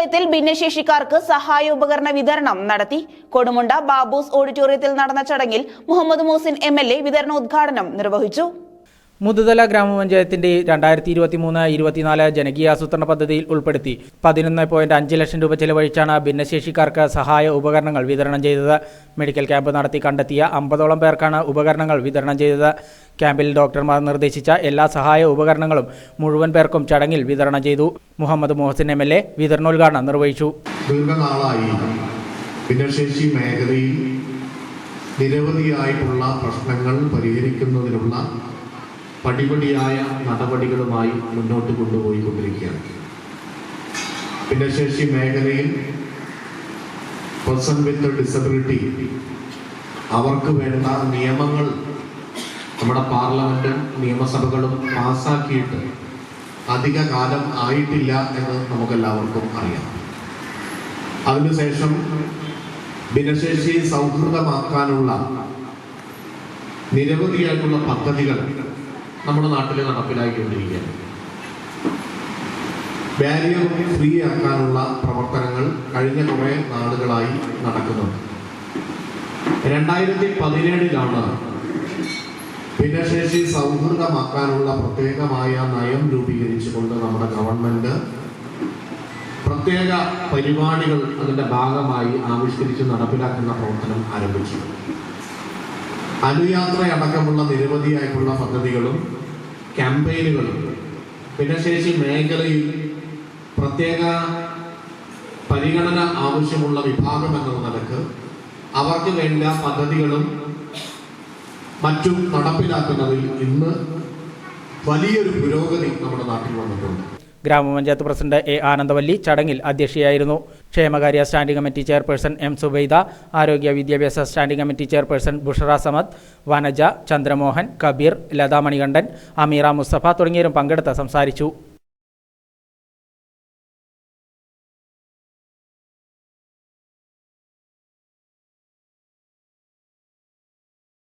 ഗ്രാമപഞ്ചായത്തിൽ ഭിന്നശേഷിക്കാർക്ക് സഹായ ഉപകരണ വിതരണം നടത്തി. കൊടുമുണ്ട ബാബൂസ് ഓഡിറ്റോറിയത്തിൽ നടന്ന ചടങ്ങിൽ മുഹമ്മദ് മുഹസിൻ MLA വിതരണോദ്ഘാടനം നിർവഹിച്ചു. മുതുതല ഗ്രാമപഞ്ചായത്തിന്റെ 2023-24 ജനകീയാസൂത്രണ പദ്ധതിയിൽ ഉൾപ്പെടുത്തി 11.5 ലക്ഷം രൂപ ചെലവഴിച്ചാണ് ഭിന്നശേഷിക്കാർക്ക് സഹായ ഉപകരണങ്ങൾ വിതരണം ചെയ്തത്. മെഡിക്കൽ ക്യാമ്പ് നടത്തി കണ്ടെത്തിയ 50ഓളം പേർക്കാണ് ഉപകരണങ്ങൾ വിതരണം ചെയ്തത്. ക്യാമ്പിൽ ഡോക്ടർമാർ നിർദ്ദേശിച്ച എല്ലാ സഹായ ഉപകരണങ്ങളും മുഴുവൻ പേർക്കും ചടങ്ങിൽ വിതരണം ചെയ്തു. മുഹമ്മദ് മുഹസിൻ MLA വിതരണോദ്ഘാടനം നിർവഹിച്ചു. ദീർഘനാളായി ഭിന്നശേഷി മേഖലയിൽ നിരവധിയായിട്ടുള്ള പ്രശ്നങ്ങൾ പരിഹരിക്കുന്നതിനുള്ള പടിപടിയായ നടപടികളുമായി മുന്നോട്ട് കൊണ്ടുപോയിക്കൊണ്ടിരിക്കുകയാണ്. ഭിന്നശേഷി മേഖലയിൽ പേഴ്സൺ വിത്ത് ഡിസബിലിറ്റി അവർക്ക് വേണ്ട നിയമങ്ങൾ നമ്മുടെ പാർലമെന്റും നിയമസഭകളും പാസ്സാക്കിയിട്ട് അധിക കാലം ആയിട്ടില്ല എന്ന് നമുക്കെല്ലാവർക്കും അറിയാം. അതിനുശേഷം ഭിന്നശേഷി സൗഹൃദമാക്കാനുള്ള നിരവധിയായിട്ടുള്ള പദ്ധതികൾ നമ്മുടെ നാട്ടിൽ നടപ്പിലാക്കിക്കൊണ്ടിരിക്കുകയാണ്. ബാരിയർ ഫ്രീ ആക്കാനുള്ള പ്രവർത്തനങ്ങൾ കഴിഞ്ഞ കുറേ നാളുകളായി നടക്കുന്നുണ്ട്. 2017 ഭിന്നശേഷി സൗഹൃദമാക്കാനുള്ള പ്രത്യേകമായ നയം രൂപീകരിച്ചുകൊണ്ട് നമ്മുടെ ഗവൺമെന്റ് പ്രത്യേക പരിപാടികൾ അതിൻ്റെ ഭാഗമായി ആവിഷ്കരിച്ച് നടപ്പിലാക്കുന്ന പ്രവർത്തനം ആരംഭിച്ചു. അനുയാത്രയടക്കമുള്ള നിരവധിയായിട്ടുള്ള പദ്ധതികളും ക്യാമ്പയിനുകളും ഭിന്നശേഷി മേഖലയിൽ പ്രത്യേക പരിഗണന ആവശ്യമുള്ള വിഭാഗം എന്ന നിലക്ക് അവർക്ക് വേണ്ട പദ്ധതികളും മറ്റും നടപ്പിലാക്കുന്നതിൽ ഇന്ന് വലിയൊരു പുരോഗതി നമ്മുടെ നാട്ടിൽ വന്നിട്ടുണ്ട്. ഗ്രാമപഞ്ചായത്ത് പ്രസിഡന്റ് A. ആനന്ദവല്ലി ചടങ്ങിൽ അധ്യക്ഷയായിരുന്നു. ക്ഷേമകാര്യ standing committee chairperson M. Subaida, ആരോഗ്യ വിദ്യാഭ്യാസ standing committee chairperson Bushra Samad, Vanaja, Chandramohan, Kabeer, Latha Manikandan, Ameera Mustafa തുടങ്ങിയവരും പങ്കെടുത്ത് സംസാരിച്ചു.